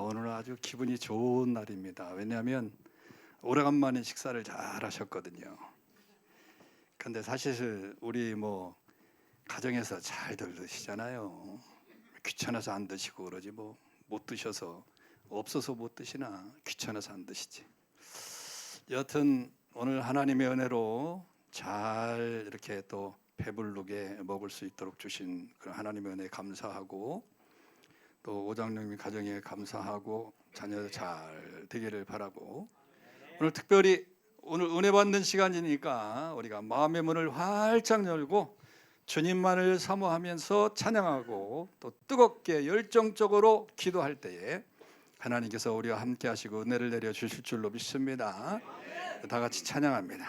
오늘 아주 기분이 좋은 날입니다. 왜냐하면 오래간만에 식사를 잘 하셨거든요. 근데 사실 우리 가정에서 잘들 드시잖아요. 귀찮아서 안 드시고 그러지 못 드셔서 없어서 못 드시나 귀찮아서 안 드시지. 여하튼 오늘 하나님의 은혜로 잘 이렇게 또 배부르게 먹을 수 있도록 주신 그런 하나님의 은혜에 감사하고 또 오장님이 가정에 감사하고 자녀 잘 되기를 바라고 오늘 특별히 오늘 은혜 받는 시간이니까 우리가 마음의 문을 활짝 열고 주님만을 사모하면서 찬양하고 또 뜨겁게 열정적으로 기도할 때에 하나님께서 우리와 함께 하시고 은혜를 내려 주실 줄로 믿습니다. 다 같이 찬양합니다.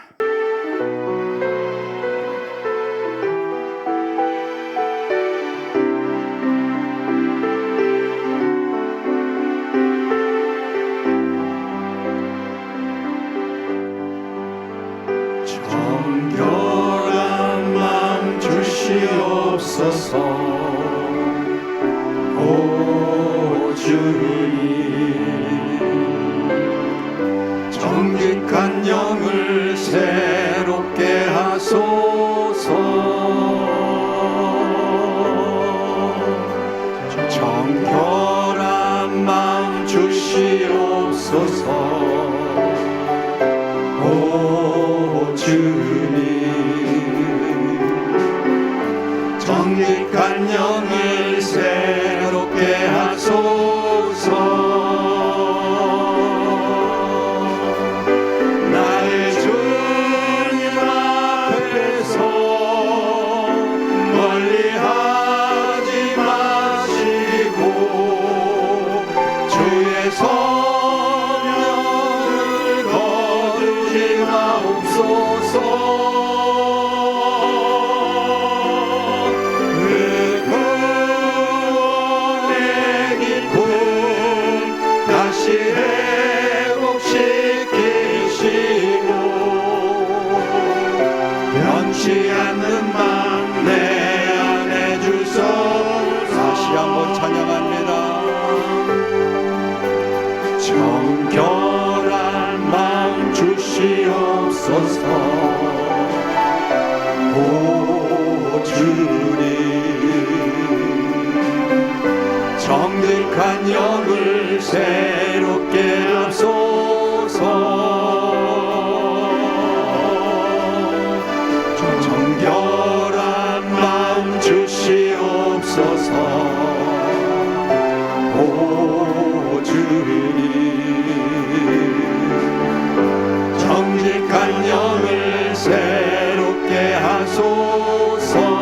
정결한 마음 주시옵소서. 오 주님, 정직한 영을 새롭게 하소서. 정결한 마음 주시옵소서. 오 주님, 정직한 영을 새롭게 하소서. 나의 주님 앞에서 멀리하지 마시고 주의 성령을 거두지 마옵소서. 다시 회복시키시고 변치 않는 맘 내 안에 주소서. 다시 한번 찬양합니다. 정결한 마음 주시옵소서. 오 주님, 정직한 영을 새롭게 하소서. 정결한 마음 주시옵소서. 오 주님, 정직한 영을 새롭게 하소서.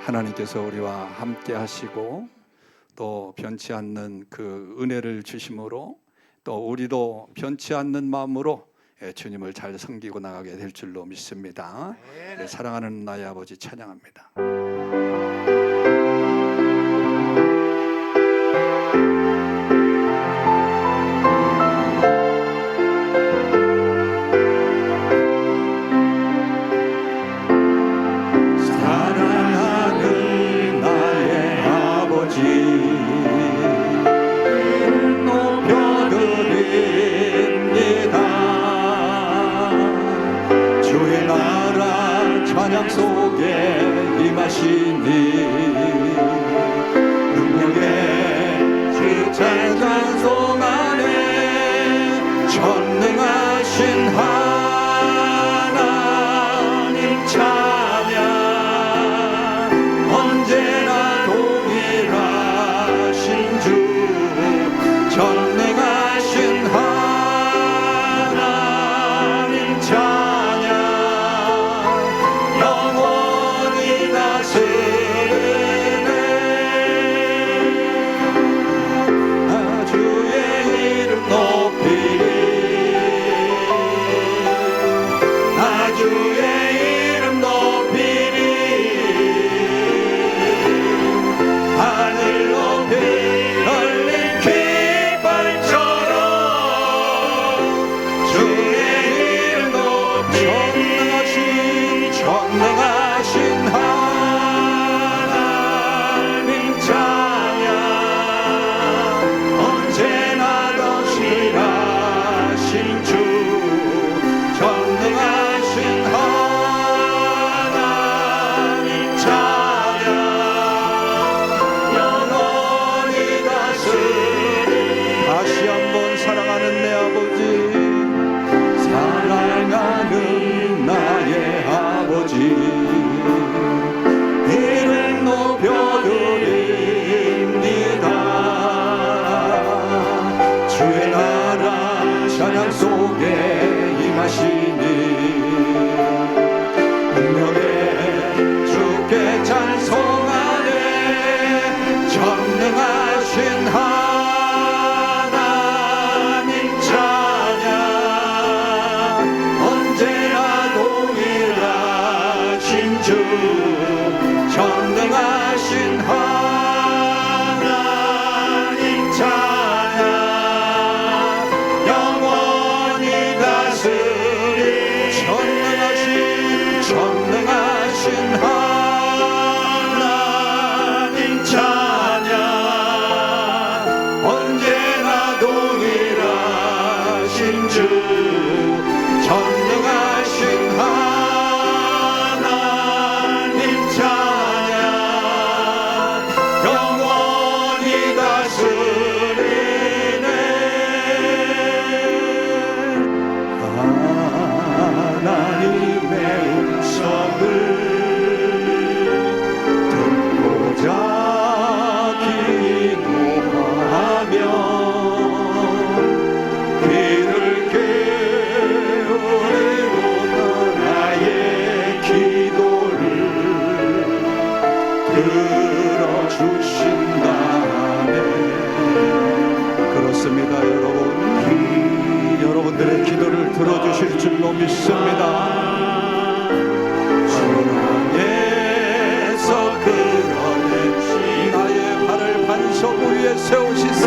하나님께서 우리와 함께 하시고 또 변치 않는 그 은혜를 주심으로 또 우리도 변치 않는 마음으로 주님을 잘 섬기고 나가게 될 줄로 믿습니다. 네, 사랑하는 나의 아버지 찬양합니다. 찬양 속에 임하시니 능력의 주체 찬송 안에 전능하신 하나님 찬양 언제나 동일하신 주 들어주신다네. 그렇습니다. 여러분들의 기도를 들어주실 줄로 믿습니다. 주에서 끌어내신 나의 발을 반석 위에 세우시사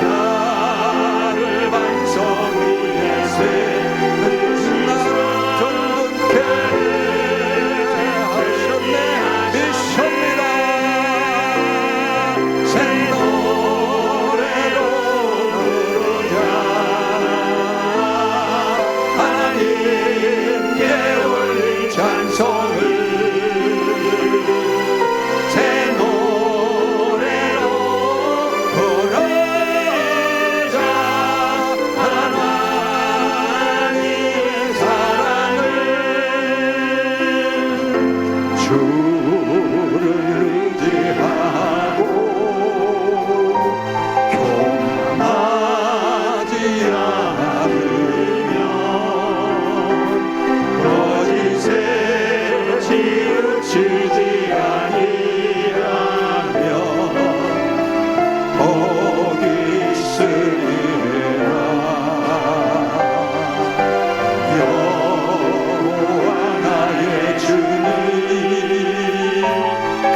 나를 반석 위에 나를 든든케 하셨네. 믿습니다. 새 노래로 부르자. 하나님께 올린 찬송을 새 노래로 부르자. 하나님 사랑을 주를 의지하고 교만하지 않으면 거짓에 치우치지 아니하면 복이 있으리라. 여호와 나의 주님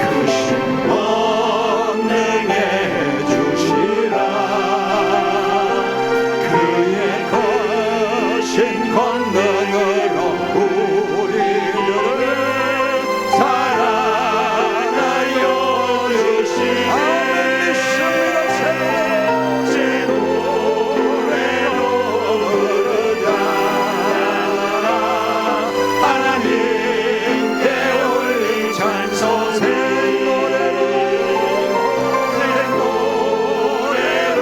크신 권능해 주시라. 그의 거신 권능으로 우리를 사랑하여 주시네. 새 노래로 부르자. 하나님께 올린 찬송 새 노래로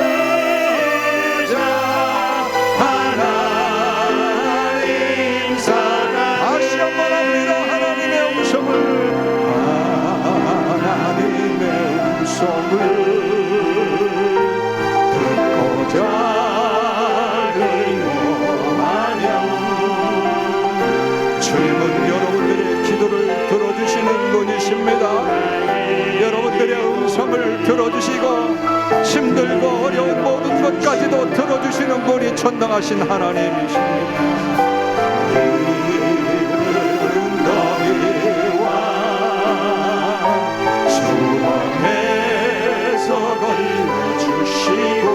부르자. 하나님 사랑 다시 한번 합니다. 하나님의 음성을 듣고자 의논하며 주님은 여러분들의 기도를 들어주시는 분이십니다. 여러분들의 음성을 들어주시고 힘들고 어려운 모든 것까지도 들어주시는 분이 전능하신 하나님이십니다. 너희와 수렁에서 건너주시고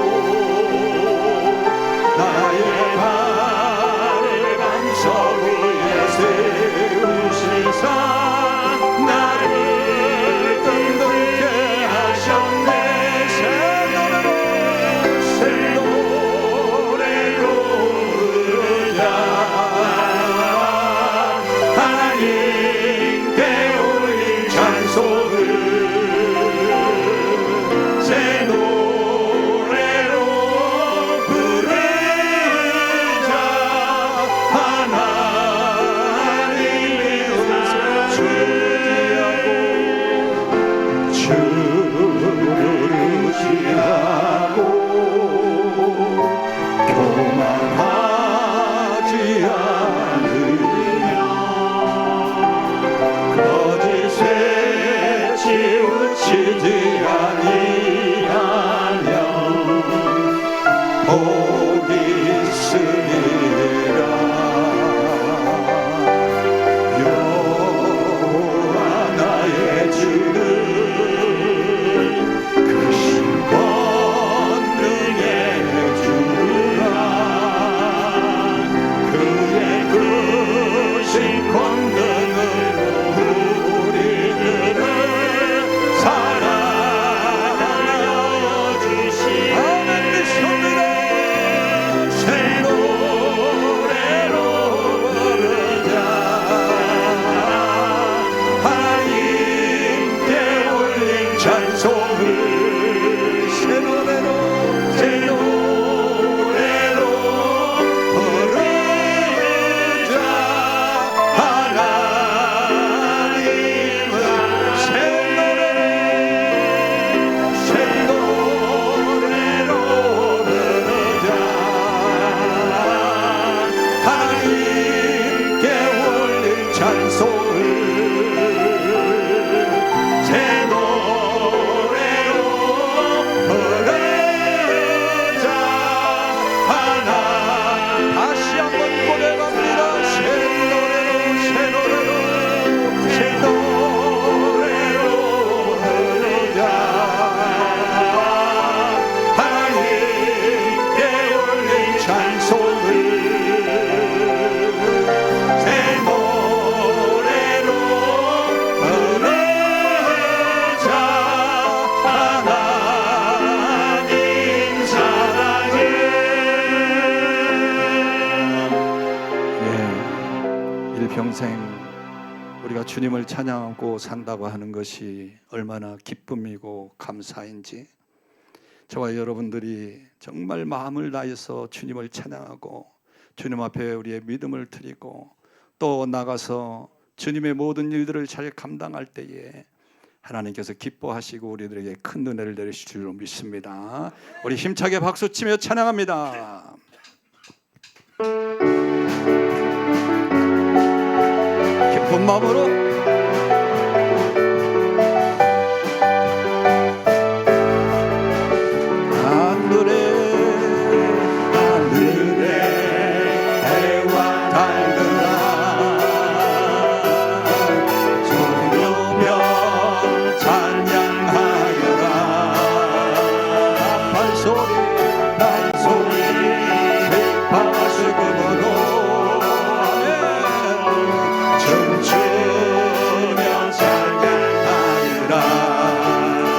나의 발을 반석 위에 세우시사 나를 든든케 하셨네. 새 노래로 부르자. 하나님께 올린 찬송을 새 노래로 부르자. 하나님의 주를 의지하고 교만하지 않으며 거짓에 치우치지 아니하면 복이 있으리라. 여호와 나의 주는 크신 권능의 주라. 그의 크신 권능으로 우리들을 사랑하여 주시네. 새 노래로 부르자. 하나님께 올린 찬송을 새 노래로 부르자. 하나님은 새 노래로 부르자. 하나님께 올린 찬송을 주님을 찬양하고 산다고 하는 것이 얼마나 기쁨이고 감사인지, 저와 여러분들이 정말 마음을 다해서 주님을 찬양하고 주님 앞에 우리의 믿음을 드리고 또 나가서 주님의 모든 일들을 잘 감당할 때에 하나님께서 기뻐하시고 우리들에게 큰 은혜를 내리실 줄로 믿습니다. 우리 힘차게 박수치며 찬양합니다. 기쁜 마음으로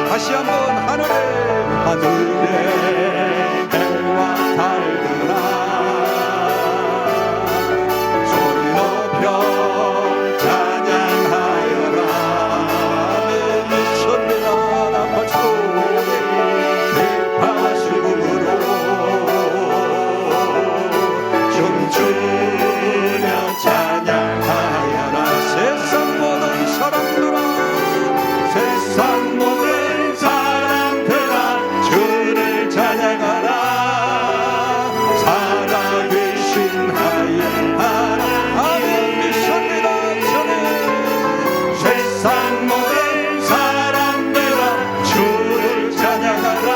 다시 한번 하늘에 해와 달들아 소리 높여 찬양하여라. 미쳤느라 나팔소 비파 수금으로 춤추며 찬양하여라. 세상 모든 사람들아 세상 모든 주를 찬양하라. 살아계신 하나님 아멘. 믿습니다. 저는 세상 모든 사람들아 주를 찬양하라.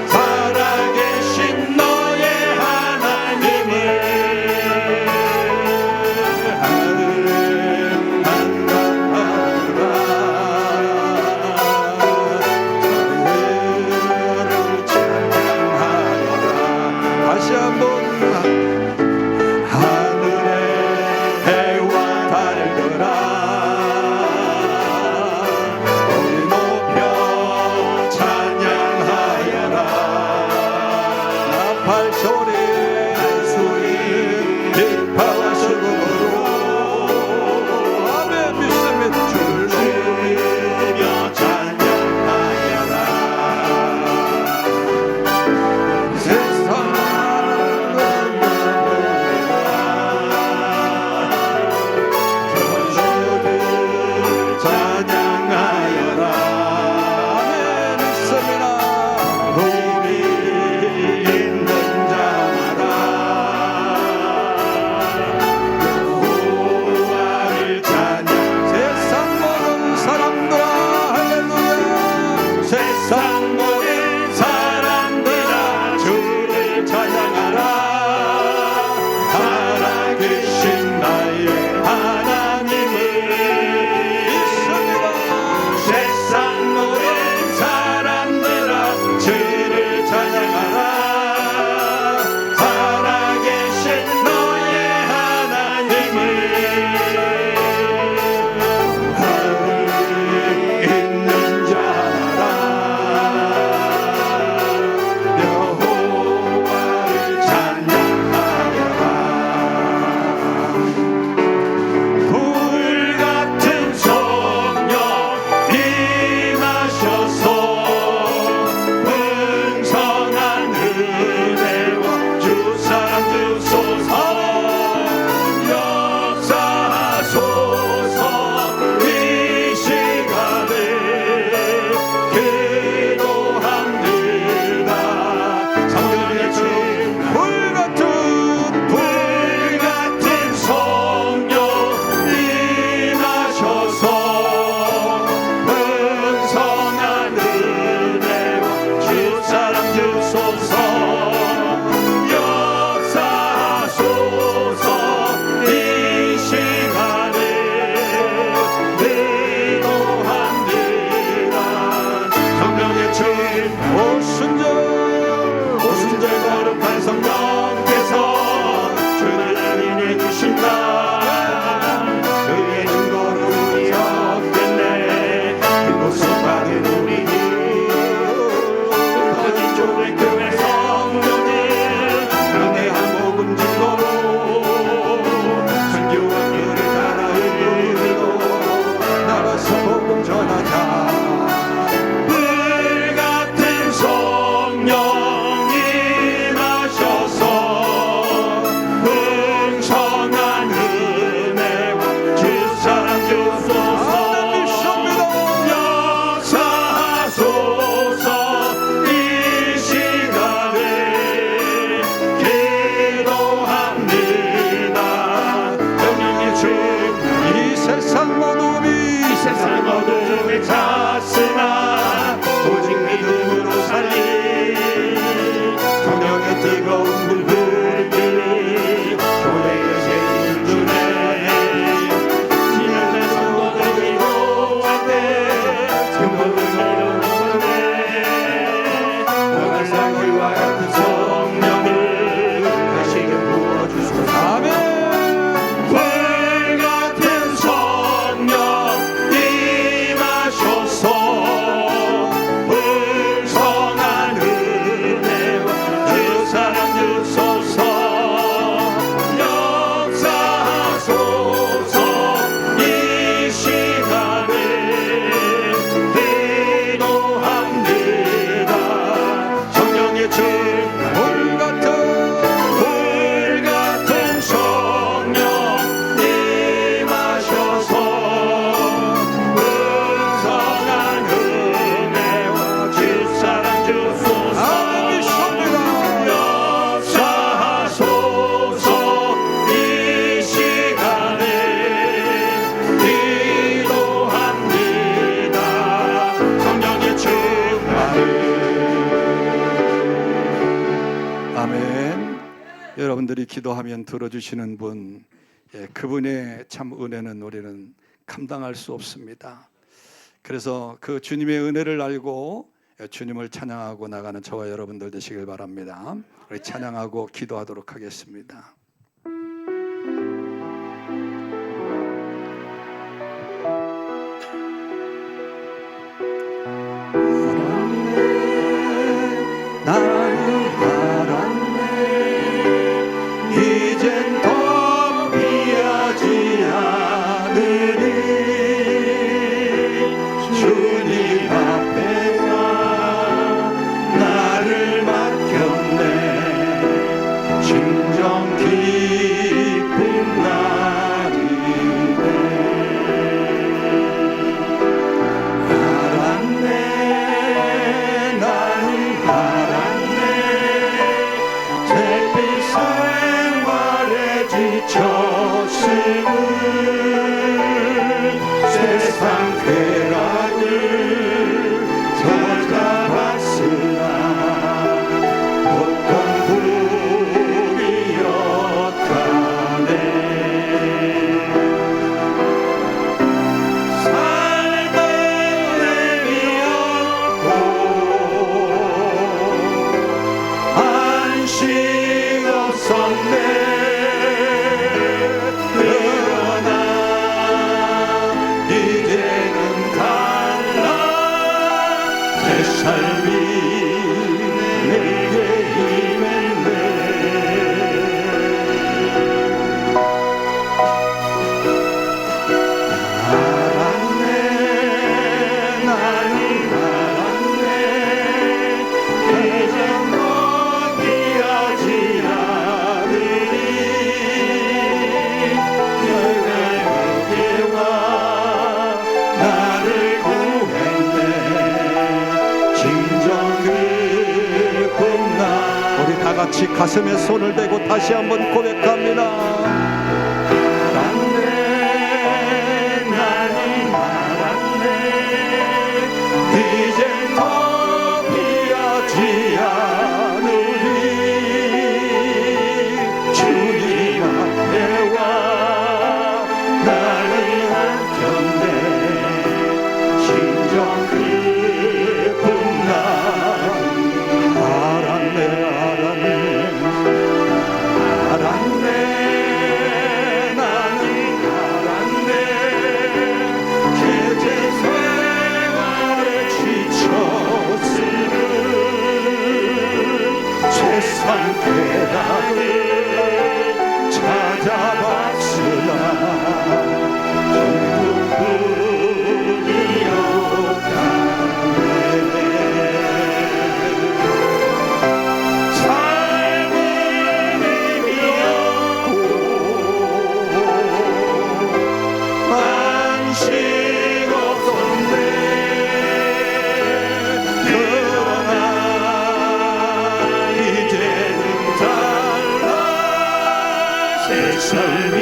살아계신 너의 하나님을 한강하라. 다시 한번 하늘의 해와 달들아 여러분들이 기도하면 들어주시는 분, 그분의 참 은혜는 우리는 감당할 수 없습니다. 그래서 그 주님의 은혜를 알고 주님을 찬양하고 나가는 저와 여러분들 되시길 바랍니다. 우리 찬양하고 기도하도록 하겠습니다. 나는 알았네 이젠 더 피하지 않으리 주님 앞에서 나를 맡겼네 진정 기쁜 날이네 알았네 나는 알았네 잿빛 생활에 지쳤음을 세상 쾌락을 찾아봤으나 보통 불이었다네 삶은 내미었고 안식 없었네 그러나 이제는 달라 새 삶이 내게 임했네 알았네 나는 알았네 이젠 포기하지 않으리 내가 여기와 나를 구했네 진정 기쁜 날 우리 다 같이 가슴에 손을 대고 다시 한번 고백합니다. 알았네 나는 알았네 이젠 더 피하지 않으리 주님 앞에 와 나를 맡겼네 진정 기쁜 날 알았네 알았네 알았네 나는 알았네 계제 생활에 지쳤음을 세상 쾌락을 찾아봤으나 기쁨뿐이었다네 삶은 의미없고 안식 없었네 그러나 이제는 달라 새 삶이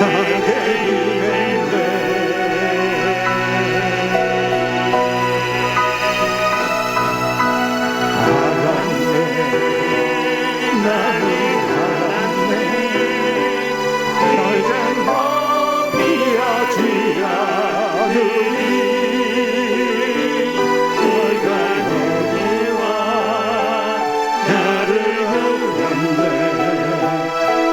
나에게 임했네 알았네 나는 알았네 이젠 더 피하지 않으리 너희가 여기와 나를 구했네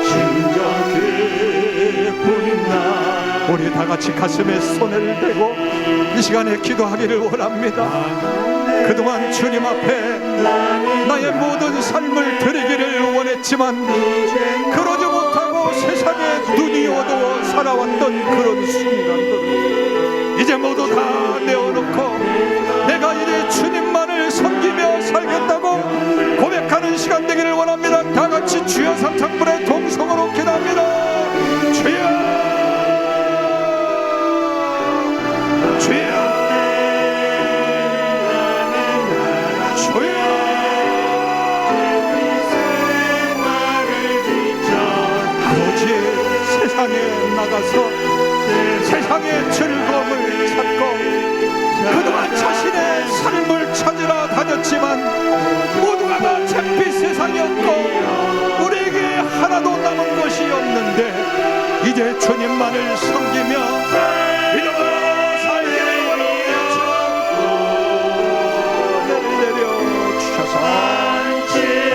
진정 기쁜 날 우리 다 같이 가슴에 손을 대고 이 시간에 기도하기를 원합니다. 그동안 주님 앞에 나의 모든 삶을 드리기를 원했지만 그러지 못하고 세상에 눈이 어두워 살아왔던 그런 순간들 이제 모두 다 내어놓고 내가 이제 주님만을 섬기며 살겠다고 고백하는 시간 되기를 원합니다. 다 같이 주여 삼창분의 동성으로 기도합니다. 주여 주여 아버지 세상에 나가서 세상의 즐거움을 찾고 그동안 자신의 삶을 찾으러 다녔지만 모두가 다 잿빛 세상이었고 우리 하나도 남은 것이 없는데 이제 주님만을 섬기며 믿음으로 살기를 원하며 내려 주셔서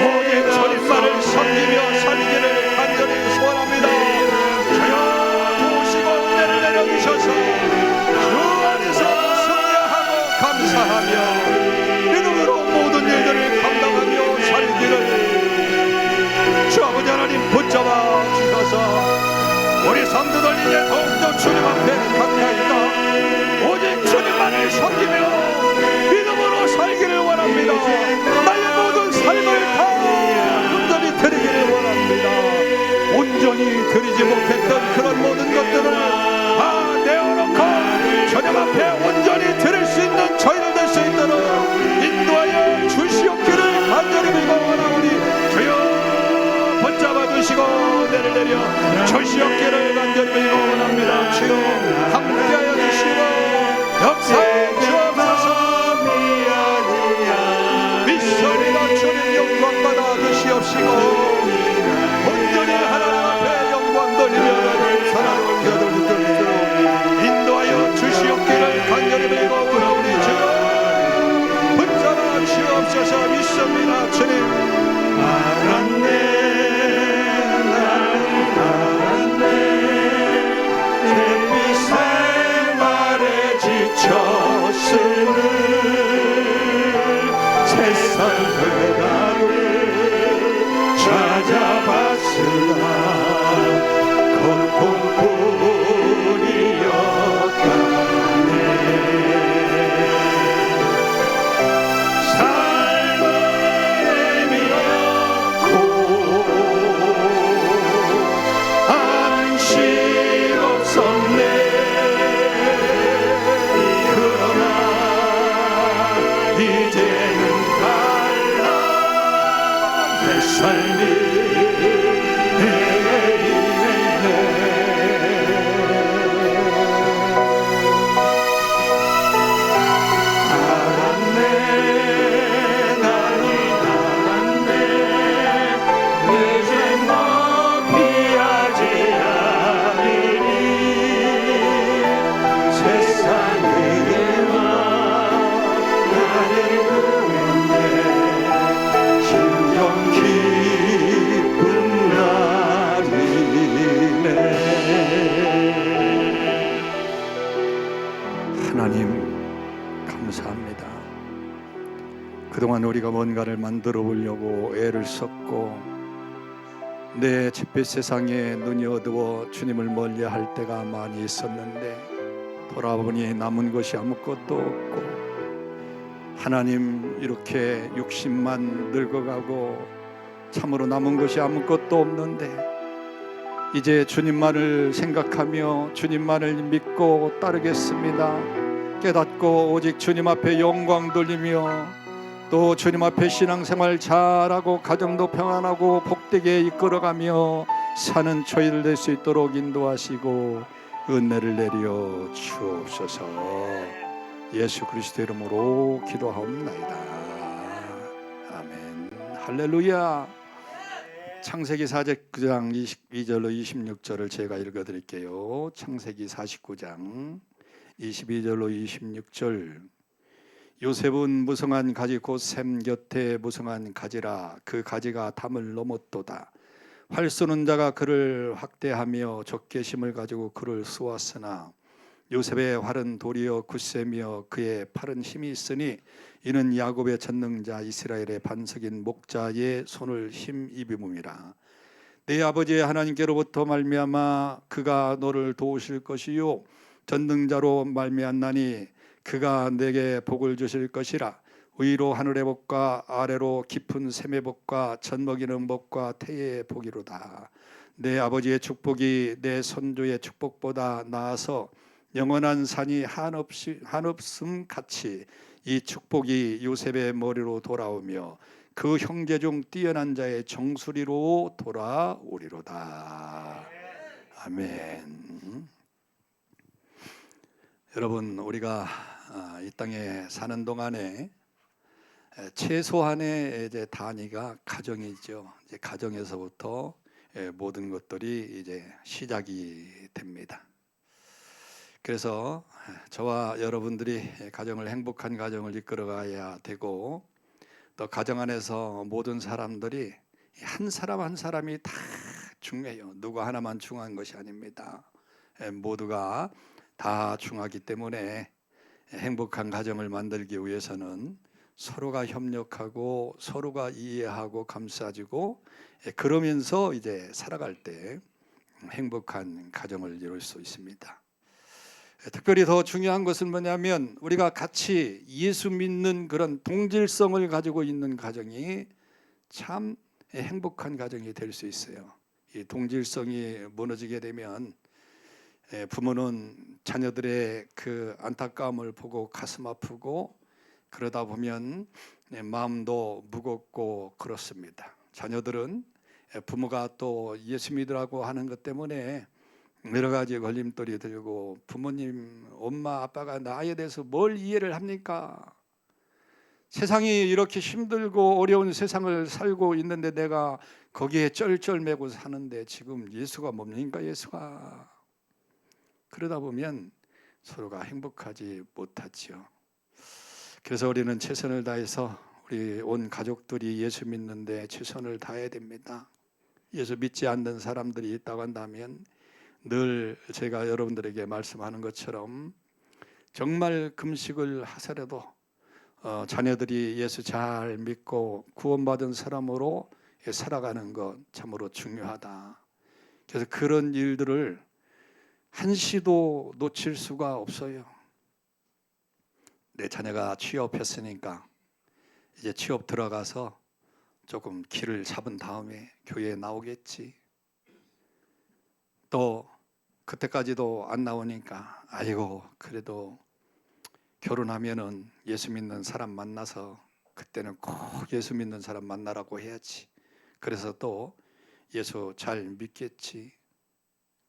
오직 주님만을 섬기며 살기를 간절히 소원합니다. 주여 도우시고 은혜를 내려주셔서 주 안에서 승리하고 감사하며 믿음으로 모든 일들을 감당하며 살기를 주 아버지 하나님 붙잡아 주셔서 우리 성도들 이제 더욱더 주님 앞에 가까이다 오직 주님만을 섬기며 믿음으로 살기를 원합니다. 나의 모든 삶을 다 온전히 드리기를 원합니다. 온전히 드리지 못했던 그런 모든 것들을 다 내어놓고 주님 앞에 온전히 드릴 수 있는 저희를 될 수 있도록 인도하여 주시옵기를 간절히 빌고 원하오니 주여 붙잡아 주시고 은혜를 내려 주시옵기를 간절히 빌고 원합니다. 주여 함께하여 주시고 역사에 주옵소서. 미소리가 주님 영광 받아 주시옵시고 온전히 하나님 앞에 영광 돌리며 사랑을 겨둘 인도하여 주시옵기를 간절히 빌고 원하오니 주여 붙잡아 주옵소서. 믿습니다. 주님 알았네 햇빛 생활에 지쳤으니 세상 회당을 찾아봤으나 그동안 우리가 뭔가를 만들어 보려고 애를 썼고 내 잿빛 세상에 눈이 어두워 주님을 멀리할 때가 많이 있었는데 돌아보니 남은 것이 아무것도 없고 하나님 이렇게 육신만 늙어가고 참으로 남은 것이 아무것도 없는데 이제 주님만을 생각하며 주님만을 믿고 따르겠습니다. 깨닫고 오직 주님 앞에 영광 돌리며 또 주님 앞에 신앙생활 잘하고 가정도 평안하고 복되게 이끌어가며 사는 저희들 될 수 있도록 인도하시고 은혜를 내려 주옵소서. 예수 그리스도 이름으로 기도하옵나이다. 아멘. 할렐루야. 창세기 49장 22절로 26절을 제가 읽어드릴게요. 창세기 49장 22절로 26절. 요셉은 무성한 가지 곧 샘 곁에 무성한 가지라 그 가지가 담을 넘었도다. 활 쏘는 자가 그를 확대하며 적개심을 가지고 그를 쏘았으나 요셉의 활은 도리어 굳세며 그의 팔은 힘이 있으니 이는 야곱의 전능자 이스라엘의 반석인 목자의 손을 힘입음이라. 내 아버지의 하나님께로부터 말미암아 그가 너를 도우실 것이요 전능자로 말미암나니 그가 내게 복을 주실 것이라. 위로 하늘의 복과 아래로 깊은 샘의 복과 젖먹이는 복과 태의 복이로다. 내 아버지의 축복이 내 선조의 축복보다 나아서 영원한 산이 한없음 같이 이 축복이 요셉의 머리로 돌아오며 그 형제 중 뛰어난 자의 정수리로 돌아오리로다. 아멘. 여러분, 우리가 이 땅에 사는 동안에 최소한의 이제 단위가 가정이죠. 이제 가정에서부터 모든 것들이 이제 시작이 됩니다. 그래서 저와 여러분들이 가정을 행복한 가정을 이끌어가야 되고, 또 가정 안에서 모든 사람들이 한 사람 한 사람이 다 중요해요. 누구 하나만 중요한 것이 아닙니다. 모두가 다 중요하기 때문에 행복한 가정을 만들기 위해서는 서로가 협력하고 서로가 이해하고 감싸주고, 그러면서 이제 살아갈 때 행복한 가정을 이룰 수 있습니다. 특별히 더 중요한 것은 뭐냐면, 우리가 같이 예수 믿는 그런 동질성을 가지고 있는 가정이 참 행복한 가정이 될 수 있어요. 이 동질성이 무너지게 되면 부모는 자녀들의 그 안타까움을 보고 가슴 아프고, 그러다 보면 마음도 무겁고 그렇습니다. 자녀들은 부모가 또 예수 믿으라고 하는 것 때문에 여러 가지 걸림돌이 들고, 부모님, 엄마, 아빠가 나에 대해서 뭘 이해를 합니까? 세상이 이렇게 힘들고 어려운 세상을 살고 있는데 내가 거기에 쩔쩔매고 사는데 지금 예수가 뭡니까? 예수가. 그러다 보면 서로가 행복하지 못하지요. 그래서 우리는 최선을 다해서 우리 온 가족들이 예수 믿는데 최선을 다해야 됩니다. 예수 믿지 않는 사람들이 있다고 한다면 늘 제가 여러분들에게 말씀하는 것처럼 정말 금식을 하더라도 자녀들이 예수 잘 믿고 구원받은 사람으로 살아가는 것 참으로 중요하다. 그래서 그런 일들을 한시도 놓칠 수가 없어요. 내 자녀가 취업했으니까 이제 취업 들어가서 조금 길을 잡은 다음에 교회에 나오겠지. 또 그때까지도 안 나오니까 아이고 그래도 결혼하면은 예수 믿는 사람 만나서 그때는 꼭 예수 믿는 사람 만나라고 해야지. 그래서 또 예수 잘 믿겠지.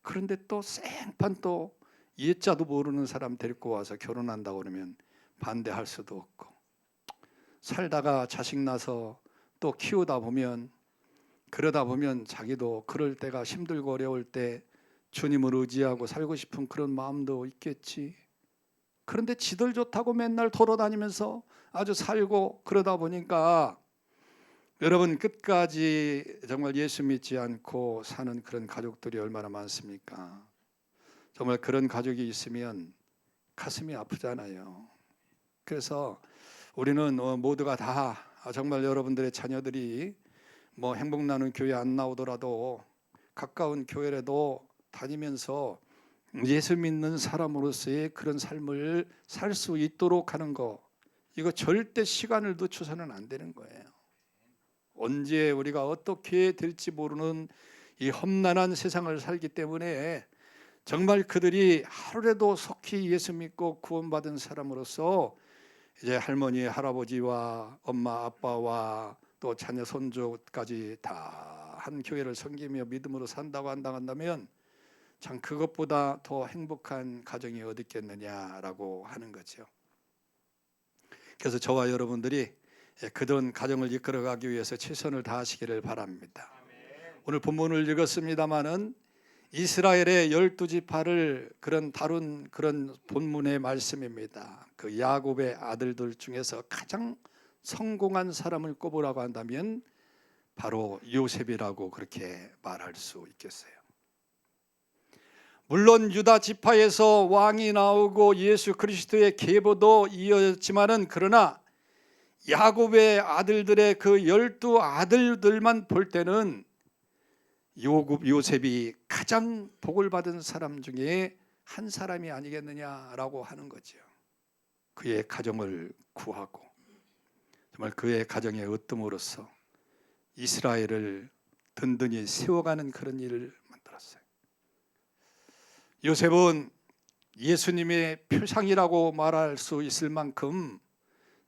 그런데 또 생판 또 예자도 모르는 사람 데리고 와서 결혼한다고 그러면 반대할 수도 없고, 살다가 자식 낳아서 또 키우다 보면, 그러다 보면 자기도 그럴 때가 힘들고 어려울 때 주님을 의지하고 살고 싶은 그런 마음도 있겠지. 그런데 지들 좋다고 맨날 돌아다니면서 아주 살고 그러다 보니까 여러분 끝까지 정말 예수 믿지 않고 사는 그런 가족들이 얼마나 많습니까? 정말 그런 가족이 있으면 가슴이 아프잖아요. 그래서 우리는 모두가 다 정말 여러분들의 자녀들이 뭐 행복 나는 교회 안 나오더라도 가까운 교회라도 다니면서 예수 믿는 사람으로서의 그런 삶을 살 수 있도록 하는 거, 이거 절대 시간을 늦춰서는 안 되는 거예요. 언제 우리가 어떻게 될지 모르는 이 험난한 세상을 살기 때문에 정말 그들이 하루라도 속히 예수 믿고 구원받은 사람으로서 이제 할머니, 할아버지와 엄마, 아빠와 또 자녀, 손주까지 다 한 교회를 섬기며 믿음으로 산다고 한다면 참 그것보다 더 행복한 가정이 어디 있겠느냐라고 하는 거죠. 그래서 저와 여러분들이 그런 가정을 이끌어가기 위해서 최선을 다하시기를 바랍니다. 오늘 본문을 읽었습니다마는 이스라엘의 12지파를 다룬 그런 본문의 말씀입니다. 그 야곱의 아들들 중에서 가장 성공한 사람을 꼽으라고 한다면 바로 요셉이라고 그렇게 말할 수 있겠어요. 물론 유다 지파에서 왕이 나오고 예수 그리스도의 계보도 이어졌지만은, 그러나 야곱의 아들들의 그 12 아들들만 볼 때는 요셉이 가장 복을 받은 사람 중에 한 사람이 아니겠느냐라고 하는 거죠. 그의 가정을 구하고 정말 그의 가정의 으뜸으로써 이스라엘을 든든히 세워가는 그런 일을 만들었어요. 요셉은 예수님의 표상이라고 말할 수 있을 만큼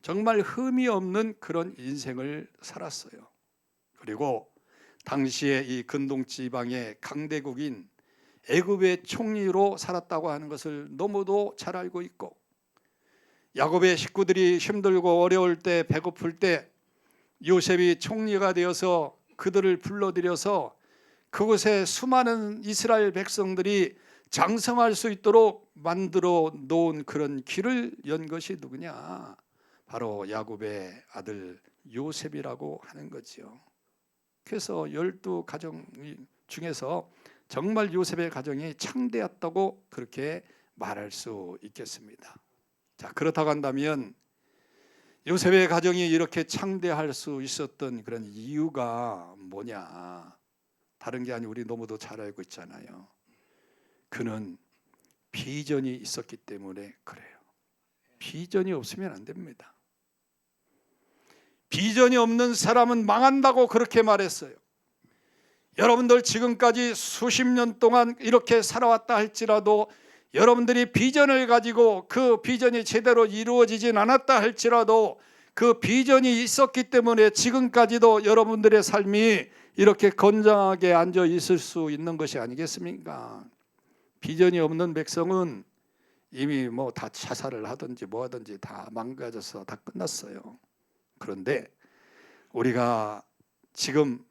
정말 흠이 없는 그런 인생을 살았어요. 그리고 당시에 이 근동 지방의 강대국인 애굽의 총리로 살았다고 하는 것을 너무도 잘 알고 있고, 야곱의 식구들이 힘들고 어려울 때, 배고플 때 요셉이 총리가 되어서 그들을 불러들여서 그곳에 수많은 이스라엘 백성들이 장성할 수 있도록 만들어 놓은 그런 길을 연 것이 누구냐? 바로 야곱의 아들 요셉이라고 하는 거죠. 그래서 12가정 중에서 정말 요셉의 가정이 창대했다고 그렇게 말할 수 있겠습니다. 자, 그렇다고 한다면 요셉의 가정이 이렇게 창대할 수 있었던 그런 이유가 뭐냐? 다른 게 아니고 우리 너무도 잘 알고 있잖아요. 그는 비전이 있었기 때문에 그래요. 비전이 없으면 안 됩니다. 비전이 없는 사람은 망한다고 그렇게 말했어요. 여러분들 지금까지 수십 년 동안 이렇게 살아왔다 할지라도 여러분들이 비전을 가지고 그 비전이 제대로 이루어지진 않았다 할지라도 그 비전이 있었기 때문에 지금까지도 여러분들의 삶이 이렇게 건강하게 앉아 있을 수 있는 것이 아니겠습니까? 비전이 없는 백성은 이미 뭐 다 자살을 하든지 뭐 하든지 다 망가져서 다 끝났어요. 그런데 우리가 지금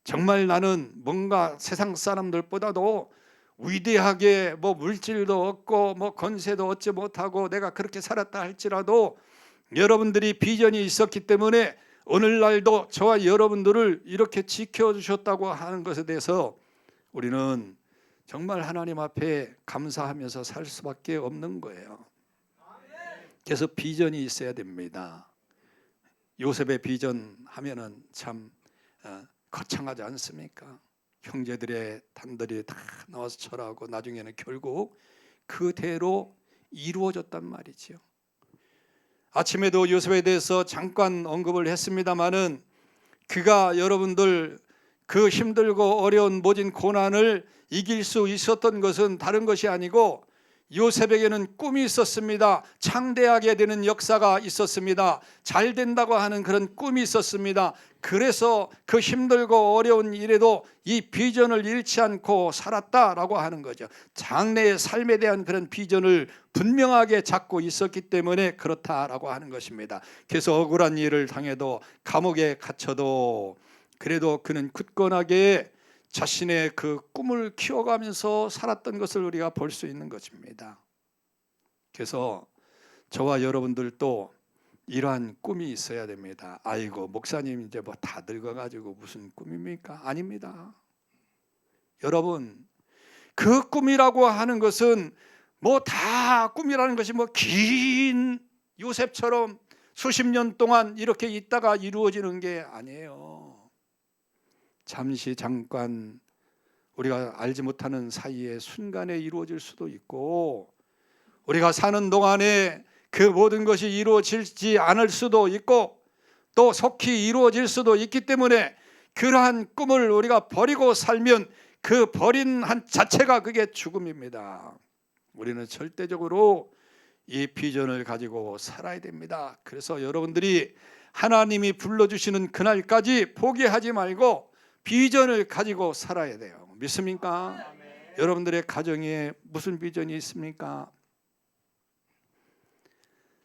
정말 나는 뭔가 세상 사람들보다도 위대하게 뭐 물질도 얻고 뭐 건세도 얻지 못하고 내가 그렇게 살았다 할지라도 여러분들이 비전이 있었기 때문에 오늘날도 저와 여러분들을 이렇게 지켜주셨다고 하는 것에 대해서 우리는 정말 하나님 앞에 감사하면서 살 수밖에 없는 거예요. 그래서 비전이 있어야 됩니다. 요셉의 비전 하면은 참 거창하지 않습니까? 형제들의 단들이 다 나와서 절하고 나중에는 결국 그대로 이루어졌단 말이지요. 아침에도 요셉에 대해서 잠깐 언급을 했습니다마는 그가 여러분들 그 힘들고 어려운 모진 고난을 이길 수 있었던 것은 다른 것이 아니고 요셉에게는 꿈이 있었습니다. 창대하게 되는 역사가 있었습니다. 잘 된다고 하는 그런 꿈이 있었습니다. 그래서 그 힘들고 어려운 일에도 이 비전을 잃지 않고 살았다라고 하는 거죠. 장래의 삶에 대한 그런 비전을 분명하게 잡고 있었기 때문에 그렇다라고 하는 것입니다. 그래서 억울한 일을 당해도 감옥에 갇혀도 그래도 그는 굳건하게 자신의 그 꿈을 키워가면서 살았던 것을 우리가 볼 수 있는 것입니다. 그래서 저와 여러분들도 이러한 꿈이 있어야 됩니다. 아이고 목사님 이제 뭐 다 늙어가지고 무슨 꿈입니까? 아닙니다. 여러분 그 꿈이라고 하는 것은 뭐 다 꿈이라는 것이 뭐 긴 요셉처럼 수십 년 동안 이렇게 있다가 이루어지는 게 아니에요. 잠시 잠깐 우리가 알지 못하는 사이에 순간에 이루어질 수도 있고 우리가 사는 동안에 그 모든 것이 이루어지지 않을 수도 있고 또 속히 이루어질 수도 있기 때문에 그러한 꿈을 우리가 버리고 살면 그 버린 한 자체가 그게 죽음입니다. 우리는 절대적으로 이 비전을 가지고 살아야 됩니다. 그래서 여러분들이 하나님이 불러주시는 그날까지 포기하지 말고 비전을 가지고 살아야 돼요. 믿습니까? 여러분들의 가정에 무슨 비전이 있습니까?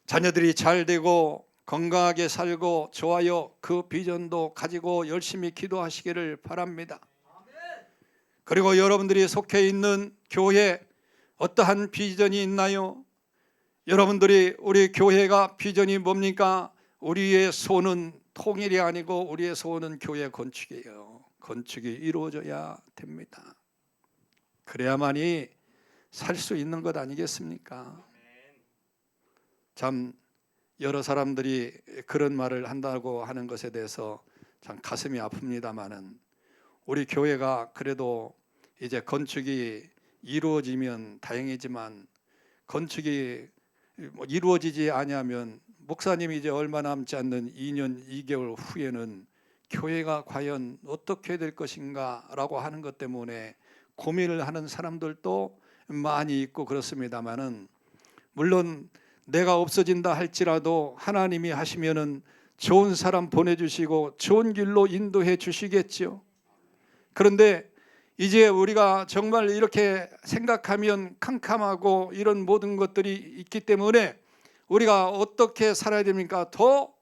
자녀들이 잘 되고 건강하게 살고 좋아요. 그 비전도 가지고 열심히 기도하시기를 바랍니다. 그리고 여러분들이 속해 있는 교회 어떠한 비전이 있나요? 여러분들이 우리 교회가 비전이 뭡니까? 우리의 소원은 통일이 아니고 우리의 소원은 교회 건축이에요. 건축이 이루어져야 됩니다. 그래야만이 살 수 있는 것 아니겠습니까? 참 여러 사람들이 그런 말을 한다고 하는 것에 대해서 참 가슴이 아픕니다마는 우리 교회가 그래도 이제 건축이 이루어지면 다행이지만 건축이 이루어지지 아니하면 목사님이 이제 얼마 남지 않는 2년 2개월 후에는 교회가 과연 어떻게 될 것인가 라고 하는 것 때문에 고민을 하는 사람들도 많이 있고 그렇습니다마는 물론 내가 없어진다 할지라도 하나님이 하시면은 좋은 사람 보내주시고 좋은 길로 인도해 주시겠죠. 그런데 이제 우리가 정말 이렇게 생각하면 캄캄하고 이런 모든 것들이 있기 때문에 우리가 어떻게 살아야 됩니까? 더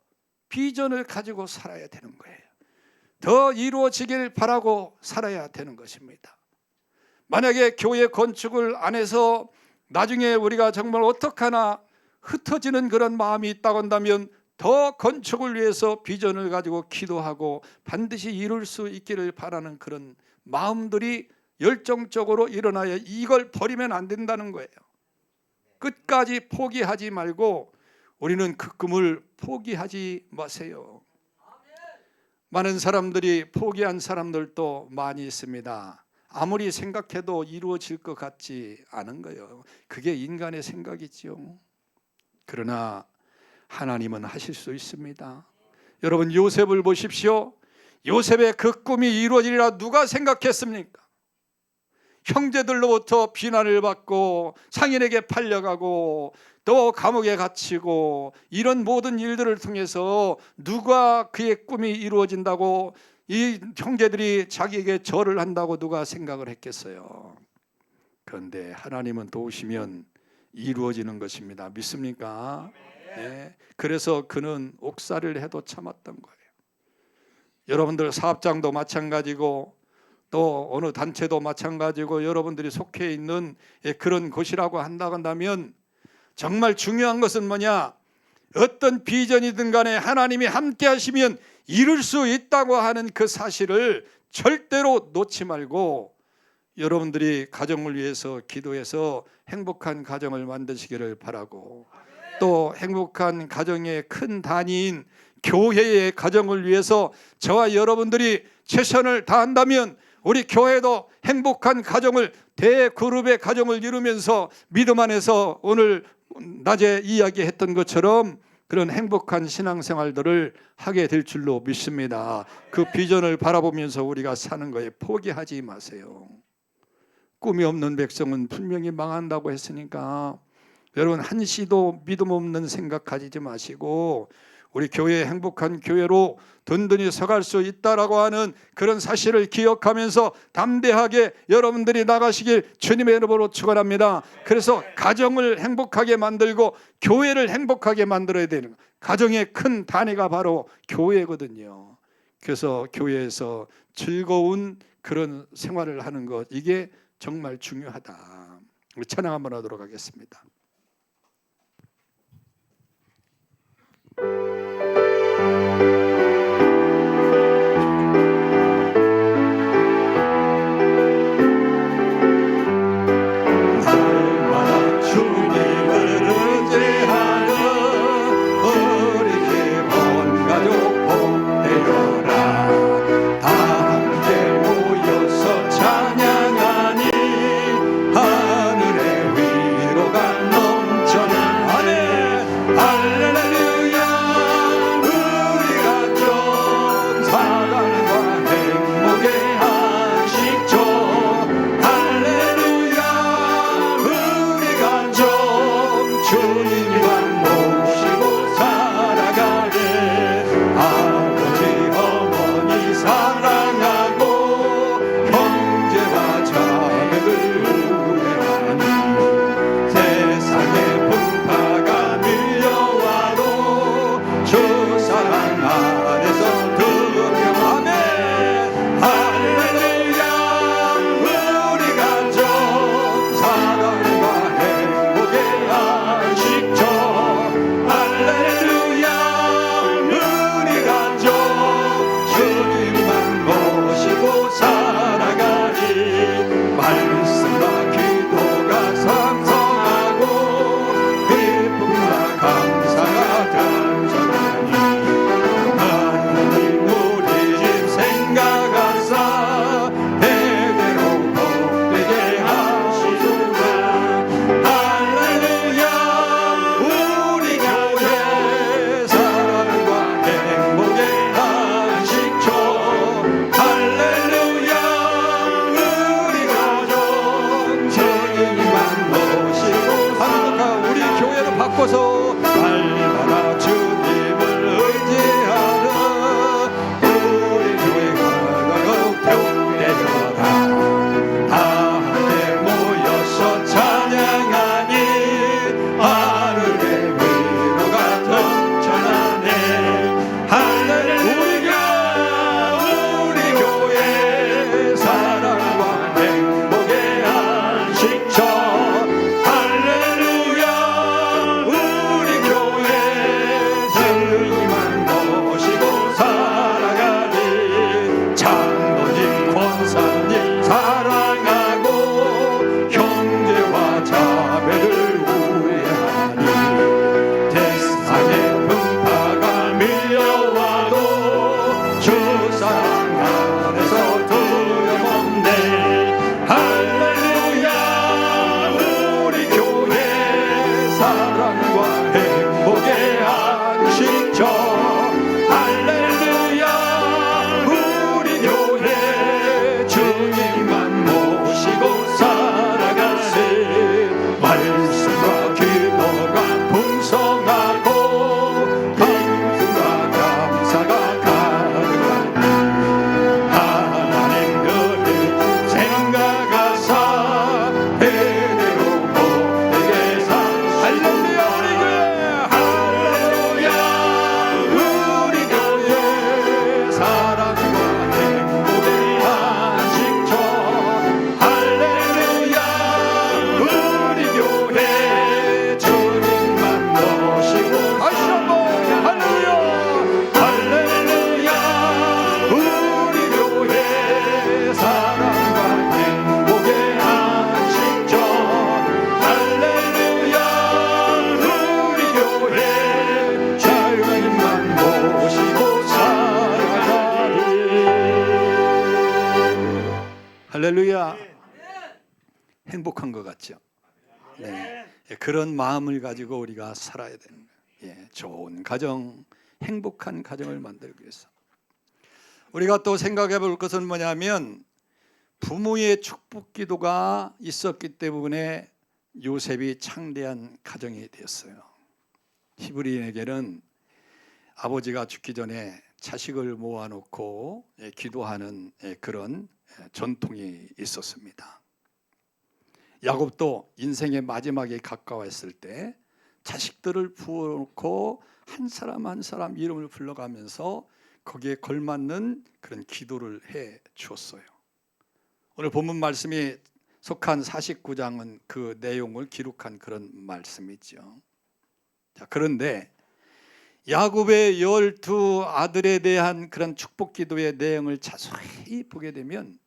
비전을 가지고 살아야 되는 거예요. 더 이루어지길 바라고 살아야 되는 것입니다. 만약에 교회 건축을 안 해서 나중에 우리가 정말 어떡하나 흩어지는 그런 마음이 있다고 한다면 더 건축을 위해서 비전을 가지고 기도하고 반드시 이룰 수 있기를 바라는 그런 마음들이 열정적으로 일어나야, 이걸 버리면 안 된다는 거예요. 끝까지 포기하지 말고 우리는 그 꿈을 포기하지 마세요. 많은 사람들이 포기한 사람들도 많이 있습니다. 아무리 생각해도 이루어질 것 같지 않은 거예요. 그게 인간의 생각이지요. 그러나 하나님은 하실 수 있습니다. 여러분, 요셉을 보십시오. 요셉의 그 꿈이 이루어지리라 누가 생각했습니까? 형제들로부터 비난을 받고 상인에게 팔려가고 또 감옥에 갇히고 이런 모든 일들을 통해서 누가 그의 꿈이 이루어진다고, 이 형제들이 자기에게 절을 한다고 누가 생각을 했겠어요? 그런데 하나님은 도우시면 이루어지는 것입니다. 믿습니까? 네. 그래서 그는 옥살이를 해도 참았던 거예요. 여러분들 사업장도 마찬가지고 또 어느 단체도 마찬가지고 여러분들이 속해 있는 그런 곳이라고 한다면 정말 중요한 것은 뭐냐? 어떤 비전이든 간에 하나님이 함께 하시면 이룰 수 있다고 하는 그 사실을 절대로 놓지 말고 여러분들이 가정을 위해서 기도해서 행복한 가정을 만드시기를 바라고, 또 행복한 가정의 큰 단위인 교회의 가정을 위해서 저와 여러분들이 최선을 다한다면 우리 교회도 행복한 가정을, 대그룹의 가정을 이루면서 믿음 안에서 오늘 낮에 이야기했던 것처럼 그런 행복한 신앙생활들을 하게 될 줄로 믿습니다. 그 비전을 바라보면서 우리가 사는 거에 포기하지 마세요. 꿈이 없는 백성은 분명히 망한다고 했으니까 여러분, 한시도 믿음 없는 생각 가지지 마시고 우리 교회의 행복한 교회로 든든히 서갈 수 있다라고 하는 그런 사실을 기억하면서 담대하게 여러분들이 나가시길 주님의 이름으로 축원합니다. 그래서 가정을 행복하게 만들고 교회를 행복하게 만들어야 되는, 가정의 큰 단위가 바로 교회거든요. 그래서 교회에서 즐거운 그런 생활을 하는 것, 이게 정말 중요하다. 우리 찬양 한번 하도록 하겠습니다. 할렐루야. 행복한 것 같죠? 네. 그런 마음을 가지고 우리가 살아야 되는 거예요. 좋은 가정, 행복한 가정을 만들기 위해서. 우리가 또 생각해 볼 것은 뭐냐면 부모의 축복 기도가 있었기 때문에 요셉이 창대한 가정이 되었어요. 히브리인에게는 아버지가 죽기 전에 자식을 모아놓고 기도하는 그런 전통이 있었습니다. 야곱도 인생의 마지막에 가까웠을 때 자식들을 부어놓고 한 사람 한 사람 이름을 불러가면서 거기에 걸맞는 그런 기도를 해 주었어요. 오늘 본문 말씀이 속한 49장은 그 내용을 기록한 그런 말씀이죠. 자, 그런데 야곱의 12 아들에 대한 그런 축복 기도의 내용을 자세히 보게 되면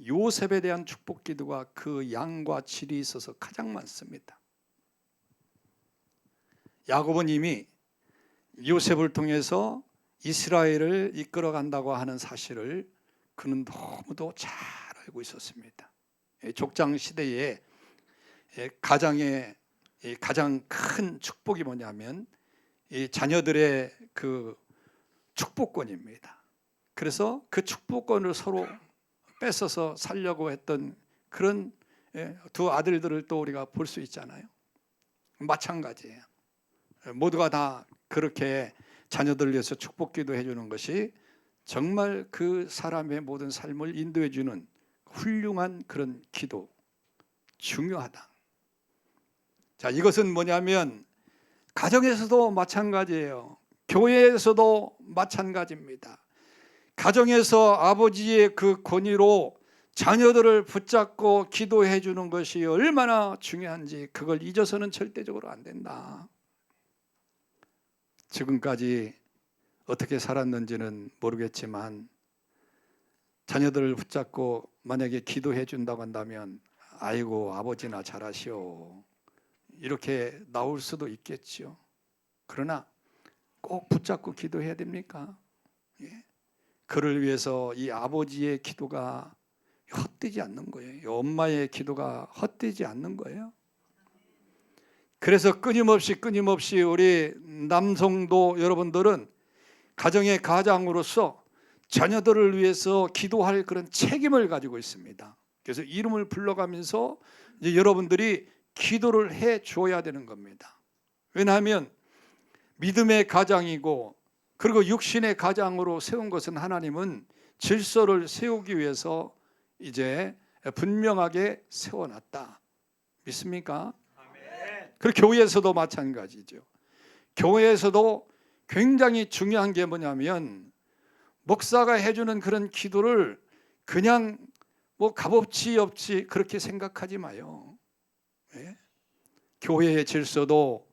요셉에 대한 축복 기도가 그 양과 질이 있어서 가장 많습니다. 야곱은 이미 요셉을 통해서 이스라엘을 이끌어 간다고 하는 사실을 그는 너무도 잘 알고 있었습니다. 족장 시대에 가장의 가장 큰 축복이 뭐냐면 이 자녀들의 그 축복권입니다. 그래서 그 축복권을 서로 뺏어서 살려고 했던 그런 두 아들들을 또 우리가 볼 수 있잖아요. 마찬가지예요. 모두가 다 그렇게 자녀들을 위해서 축복 기도해 주는 것이 정말 그 사람의 모든 삶을 인도해 주는 훌륭한 그런 기도, 중요하다. 자, 이것은 뭐냐면 가정에서도 마찬가지예요. 교회에서도 마찬가지입니다. 가정에서 아버지의 그 권위로 자녀들을 붙잡고 기도해 주는 것이 얼마나 중요한지 그걸 잊어서는 절대적으로 안 된다. 지금까지 어떻게 살았는지는 모르겠지만 자녀들을 붙잡고 만약에 기도해 준다고 한다면 아이고 아버지나 잘하시오 이렇게 나올 수도 있겠죠. 그러나 꼭 붙잡고 기도해야 됩니까? 그를 위해서 이 아버지의 기도가 헛되지 않는 거예요. 엄마의 기도가 헛되지 않는 거예요. 그래서 끊임없이 우리 남성도 여러분들은 가정의 가장으로서 자녀들을 위해서 기도할 그런 책임을 가지고 있습니다. 그래서 이름을 불러가면서 이제 여러분들이 기도를 해 줘야 되는 겁니다. 왜냐하면 믿음의 가장이고 그리고 육신의 가장으로 세운 것은 하나님은 질서를 세우기 위해서 이제 분명하게 세워놨다. 믿습니까? 그리고 교회에서도 마찬가지죠. 교회에서도 굉장히 중요한 게 뭐냐면 목사가 해주는 그런 기도를 그냥 뭐 값없이 없이 그렇게 생각하지 마요. 교회의 질서도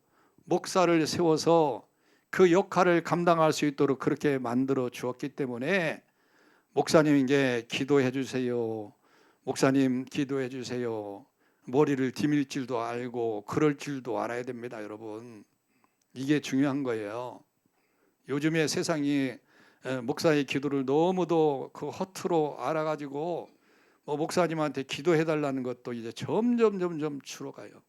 목사를 세워서 그 역할을 감당할 수 있도록 그렇게 만들어 주었기 때문에 목사님에게 기도해 주세요. 목사님 기도해 주세요. 머리를 디밀 줄도 알고 그럴 줄도 알아야 됩니다, 여러분. 이게 중요한 거예요. 요즘에 세상이 목사의 기도를 너무도 그 허투루 알아가지고 목사님한테 기도해 달라는 것도 이제 점점 줄어가요.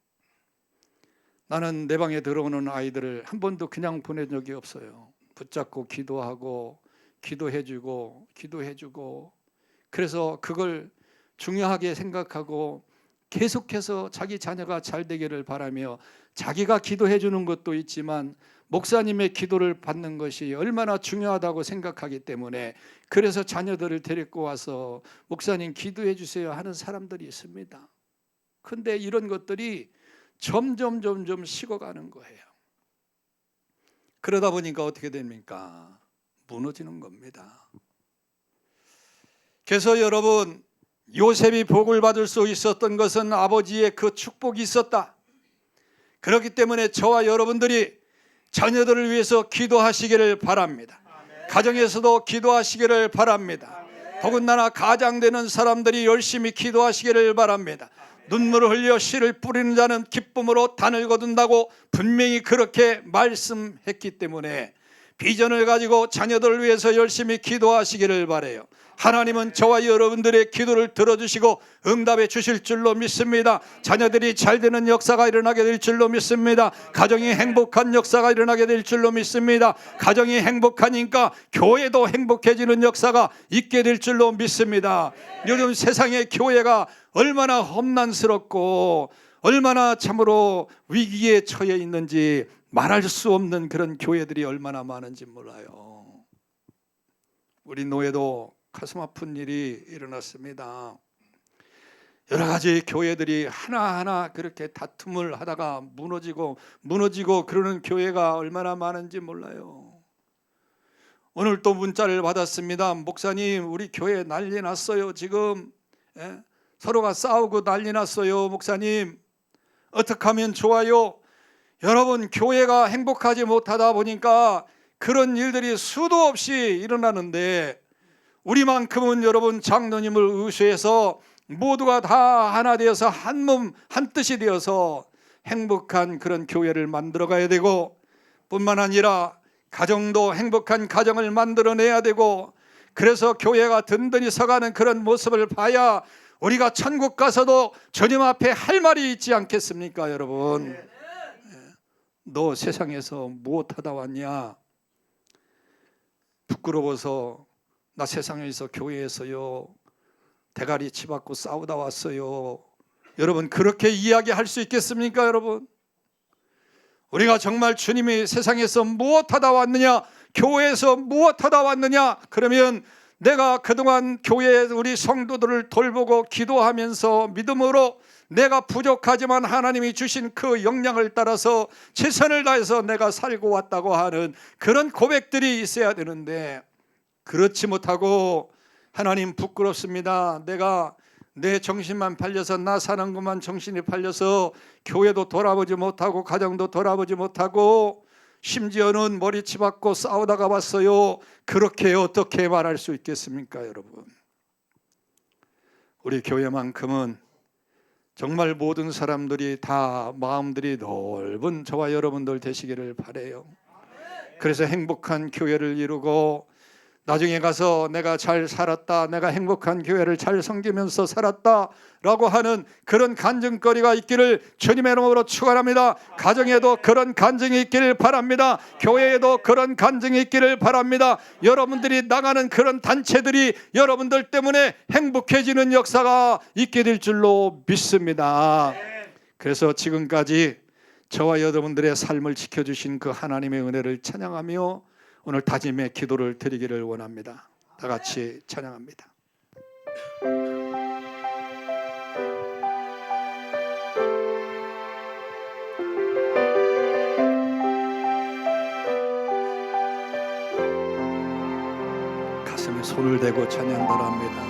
나는 내 방에 들어오는 아이들을 한 번도 그냥 보낸 적이 없어요. 붙잡고 기도하고 기도해주고 그래서 그걸 중요하게 생각하고 계속해서 자기 자녀가 잘 되기를 바라며 자기가 기도해 주는 것도 있지만 목사님의 기도를 받는 것이 얼마나 중요하다고 생각하기 때문에 그래서 자녀들을 데리고 와서 목사님 기도해 주세요 하는 사람들이 있습니다. 그런데 이런 것들이 점점 식어가는 거예요. 그러다 보니까 어떻게 됩니까? 무너지는 겁니다. 그래서 여러분, 요셉이 복을 받을 수 있었던 것은 아버지의 그 축복이 있었다. 그렇기 때문에 저와 여러분들이 자녀들을 위해서 기도하시기를 바랍니다. 가정에서도 기도하시기를 바랍니다. 더군다나 가장되는 사람들이 열심히 기도하시기를 바랍니다. 눈물을 흘려 씨를 뿌리는 자는 기쁨으로 단을 거둔다고 분명히 그렇게 말씀했기 때문에 비전을 가지고 자녀들을 위해서 열심히 기도하시기를 바라요. 하나님은 저와 여러분들의 기도를 들어주시고 응답해 주실 줄로 믿습니다. 자녀들이 잘 되는 역사가 일어나게 될 줄로 믿습니다. 가정이 행복한 역사가 일어나게 될 줄로 믿습니다. 가정이 행복하니까 교회도 행복해지는 역사가 있게 될 줄로 믿습니다. 요즘 세상의 교회가 얼마나 험난스럽고 얼마나 참으로 위기에 처해 있는지 말할 수 없는 그런 교회들이 얼마나 많은지 몰라요. 우리 노예도 가슴 아픈 일이 일어났습니다. 여러 가지 교회들이 하나하나 그렇게 다툼을 하다가 무너지고 그러는 교회가 얼마나 많은지 몰라요. 오늘 또 문자를 받았습니다. 목사님, 우리 교회 난리 났어요. 지금 서로가 싸우고 난리 났어요. 목사님, 어떻게 하면 좋아요? 여러분, 교회가 행복하지 못하다 보니까 그런 일들이 수도 없이 일어나는데, 우리만큼은 여러분 장로님을 의뢰해서 모두가 다 하나 되어서 한 몸 한 뜻이 되어서 행복한 그런 교회를 만들어 가야 되고, 뿐만 아니라 가정도 행복한 가정을 만들어내야 되고, 그래서 교회가 든든히 서가는 그런 모습을 봐야 우리가 천국 가서도 주님 앞에 할 말이 있지 않겠습니까? 여러분, 너 세상에서 무엇하다 왔냐? 부끄러워서 나 세상에서 교회에서요 대가리 치받고 싸우다 왔어요. 여러분, 그렇게 이야기할 수 있겠습니까? 여러분, 우리가 정말 주님이 세상에서 무엇하다 왔느냐, 교회에서 무엇하다 왔느냐, 그러면 내가 그동안 교회에 우리 성도들을 돌보고 기도하면서 믿음으로 내가 부족하지만 하나님이 주신 그 역량을 따라서 최선을 다해서 내가 살고 왔다고 하는 그런 고백들이 있어야 되는데, 그렇지 못하고 하나님 부끄럽습니다. 내가 내 정신만 팔려서 나 사는 것만 정신이 팔려서 교회도 돌아보지 못하고 가정도 돌아보지 못하고 심지어는 머리치 받고 싸우다가 왔어요. 그렇게 어떻게 말할 수 있겠습니까? 여러분, 우리 교회만큼은 정말 모든 사람들이 다 마음들이 넓은 저와 여러분들 되시기를 바라요. 그래서 행복한 교회를 이루고 나중에 가서 내가 잘 살았다, 내가 행복한 교회를 잘 섬기면서 살았다 라고 하는 그런 간증거리가 있기를 주님의 이름으로 축원합니다. 가정에도 그런 간증이 있기를 바랍니다. 교회에도 그런 간증이 있기를 바랍니다. 여러분들이 나가는 그런 단체들이 여러분들 때문에 행복해지는 역사가 있게 될 줄로 믿습니다. 그래서 지금까지 저와 여러분들의 삶을 지켜주신 그 하나님의 은혜를 찬양하며 오늘 다짐의 기도를 드리기를 원합니다. 다 같이 찬양합니다. 가슴에 손을 대고 찬양 바랍니다.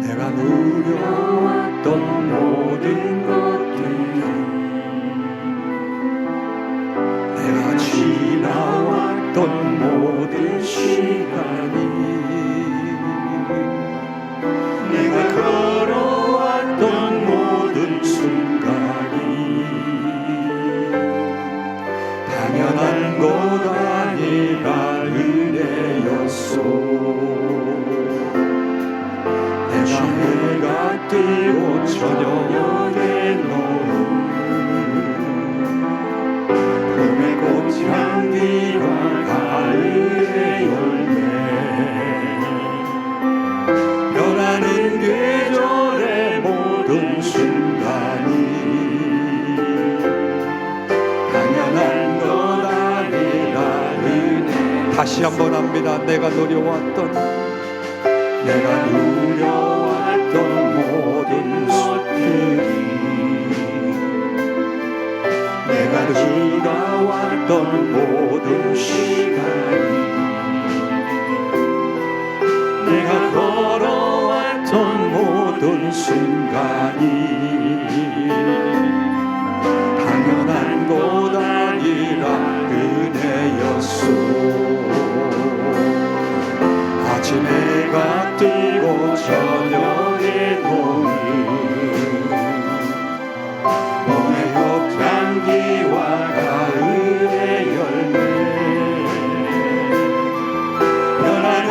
내가 누려왔던 모든 것들, 내가 지나왔던 모든 시간이, 내가 걸어왔던 모든 순간이 당연한 것 아니라 은혜였소. 내가 해가 뜨고 저녁에 노는 향기와 가을의 열매, 변하는 계절의 모든 순간이 당연한 것 아니라 은혜. 다시 한번 합니다. 내가 누려왔던 모든 것들이, 내가 지나왔던 모든 시간이, 내가 걸어왔던 모든 순간이 당연한 것 아니라 은혜였소. 아침 해가 뜨고 저녁에 노는 봄의 꽃향기와 가을의 열매, 변하는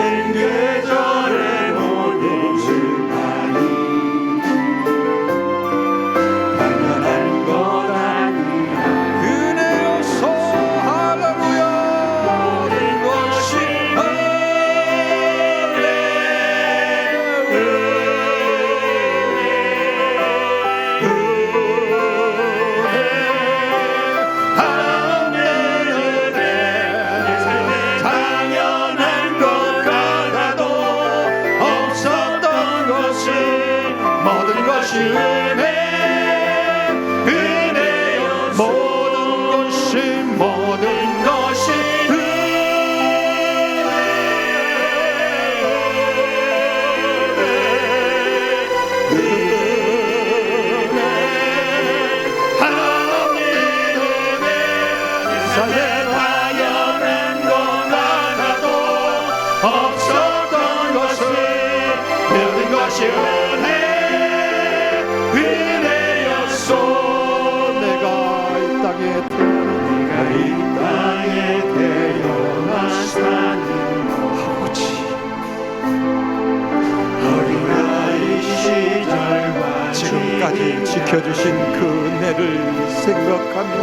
생각하며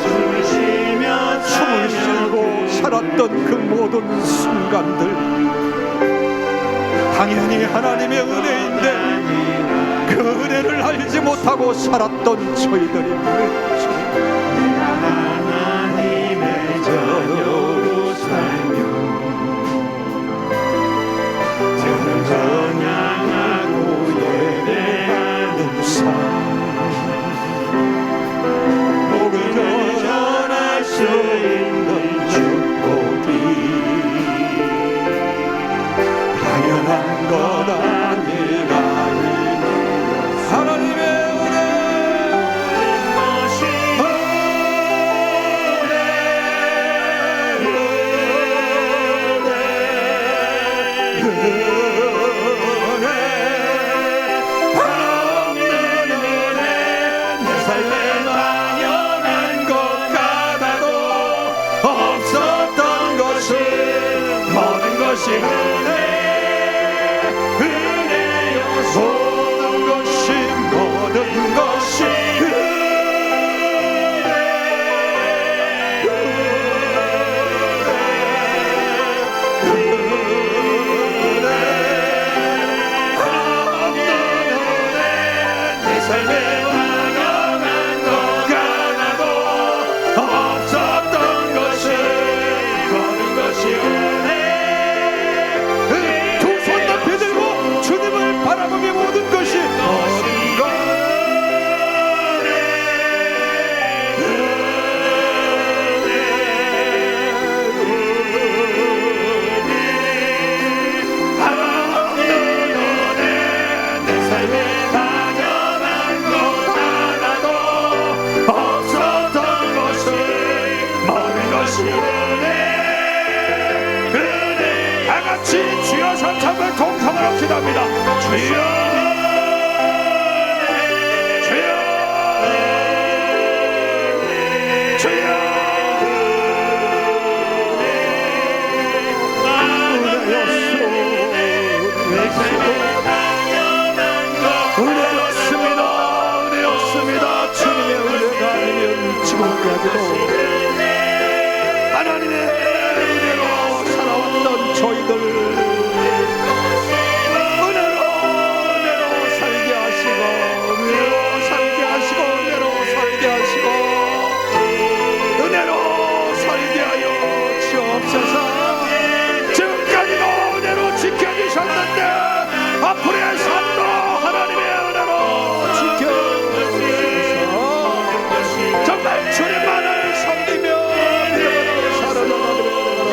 숨을 숨을 쉬고 살았던 그 모든 순간들, 당연히 하나님의 은혜인데 그 은혜를 알지 못하고 살았던 저희들이 묻죠. 하나님의 자녀로 살며 저는 전향하고 예배하는 삶, 복음을 전할 수 있는 축복이 당연한 것 아니라 하나님의 모든 것이 내 삶에 당연한 것 하나도 없었던 것이 모든 것이 은혜. 두 손 높이 들고 주님을 바라보며 모든 것이 주여 삼창을 동성으로 기도합니다. 주여, 주여, 주여. 은혜였습니다. 은혜였습니다. 주님의 은혜가 아니면 지금까지도 하나님의 은혜로 살아왔던 저희들, 지금까지도 은혜로 지켜주셨는데 앞으로의 삶도 하나님의 은혜로 지켜주셔서 정말 주님만을 섬기며 살아나가는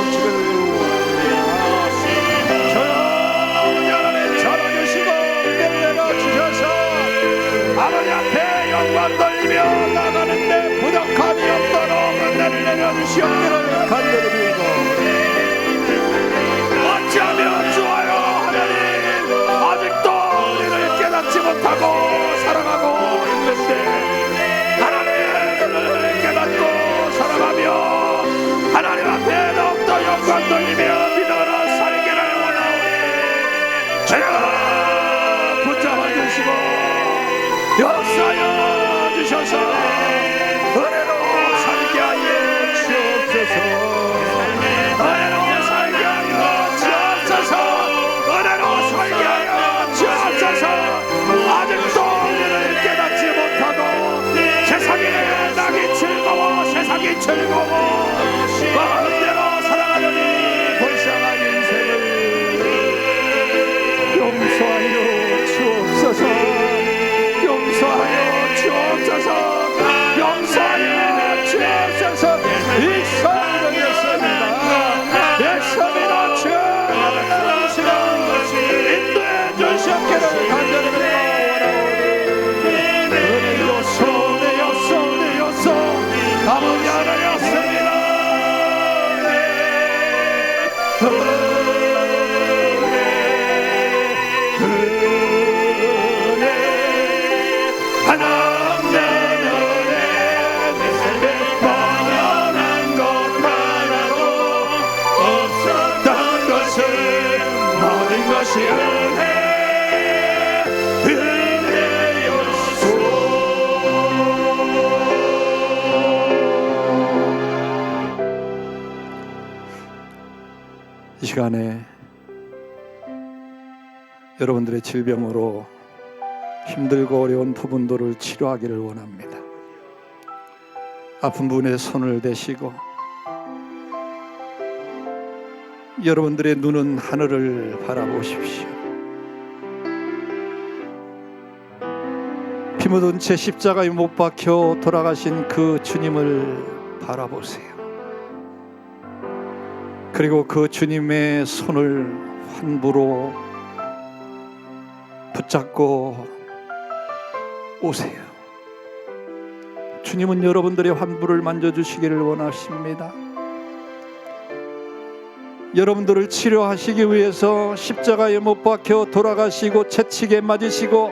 시간에 여러분들의 질병으로 힘들고 어려운 부분들을 치료하기를 원합니다. 아픈 분의 손을 대시고 여러분들의 눈은 하늘을 바라보십시오. 피 묻은 채 십자가에 못 박혀 돌아가신 그 주님을 바라보세요. 그리고 그 주님의 손을 환부로 붙잡고 오세요. 주님은 여러분들의 환부를 만져주시기를 원하십니다. 여러분들을 치료하시기 위해서 십자가에 못 박혀 돌아가시고 채찍에 맞으시고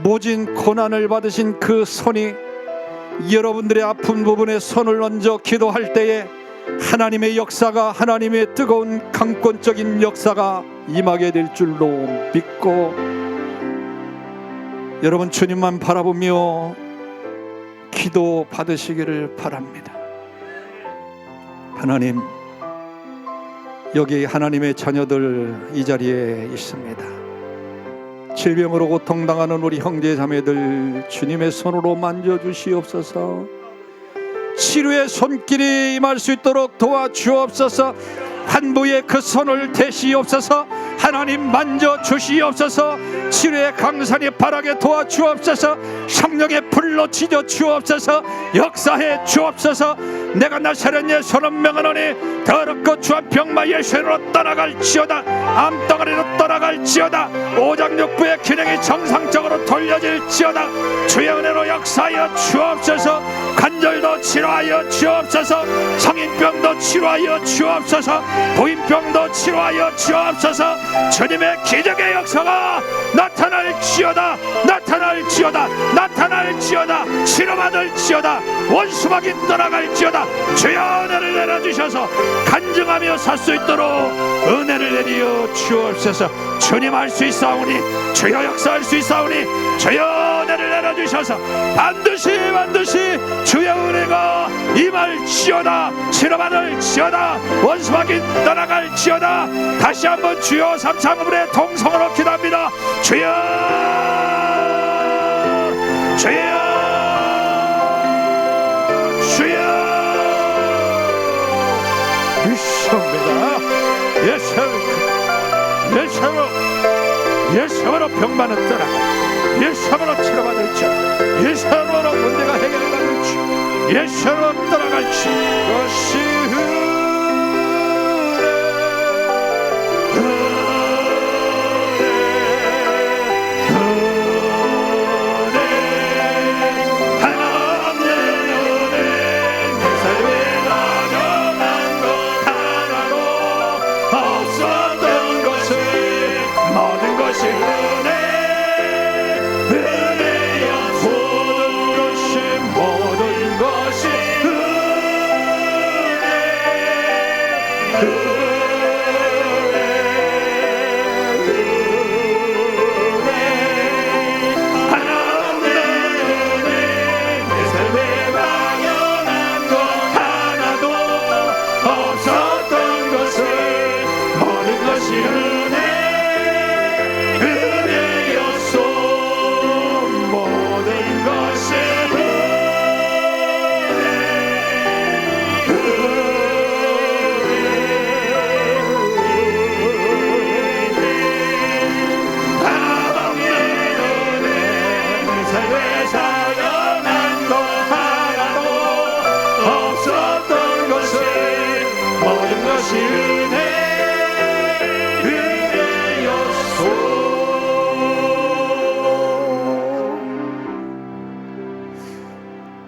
모진 고난을 받으신 그 손이 여러분들의 아픈 부분에 손을 얹어 기도할 때에 하나님의 역사가, 하나님의 뜨거운 강권적인 역사가 임하게 될 줄로 믿고 여러분 주님만 바라보며 기도 받으시기를 바랍니다. 하나님, 여기 하나님의 자녀들 이 자리에 있습니다. 질병으로 고통당하는 우리 형제 자매들 주님의 손으로 만져주시옵소서. 치료의 손길이 임할 수 있도록 도와주옵소서. 환부의 그 손을 대시옵소서. 하나님 만져주시옵소서. 치료의 강산이 바라게 도와주옵소서. 성령의 불로 지져 주옵소서. 역사해 주옵소서. 내가 나사렛 예수는 명하노니 더럽고 추한 병마 예수로 떠나갈지어다. 암덩어리로 떠나갈지어다. 오장육부의 기능이 정상적으로 돌려질지어다. 주의 은혜로 역사하여 주옵소서. 관절도 치료하여 주옵소서. 성인병도 치료하여 주옵소서. 부인병도 치료하여 주옵소서. 주님의 기적의 역사가 나타날지어다. 나타날지어다. 나타날지어다. 치료받을지어다. 원수막이 떠나갈지어다. 주여 은혜를 내려주셔서 간증하며 살 수 있도록 은혜를 내려 주옵소서. 주님 할 수 있사오니, 주여 역사할 수 있사오니, 주여 은혜를 내려주셔서 반드시 주의 은혜가 임할지어다. 치료받을지어다. 원수막이 떠나갈지어다. 다시 한번 주여 삼창문의 통성으로 기도합니다. 주여 주여 주여. 예수로 병만은 떠나. 예수로 치료받을지. 예수로 문제가 해결받을지. 예수로 떠나갈지. 것이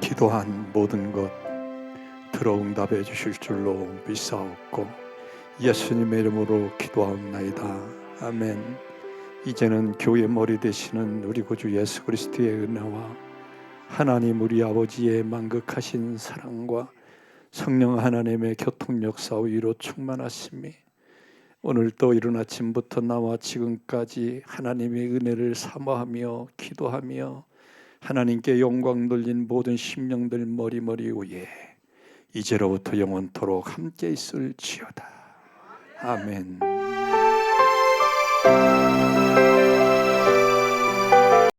기도한 모든 것 들어 응답해 주실 줄로 믿사옵고 예수님의 이름으로 기도하옵나이다. 아멘. 이제는 교회 머리 되시는 우리 구주 예수 그리스도의 은혜와 하나님 우리 아버지의 만극하신 사랑과 성령 하나님의 교통 역사 위로 충만하심이 오늘도 이른 아침부터 나와 지금까지 하나님의 은혜를 사모하며 기도하며 하나님께 영광 돌린 모든 심령들 머리 위에 이제로부터 영원토록 함께 있을지어다. 아멘.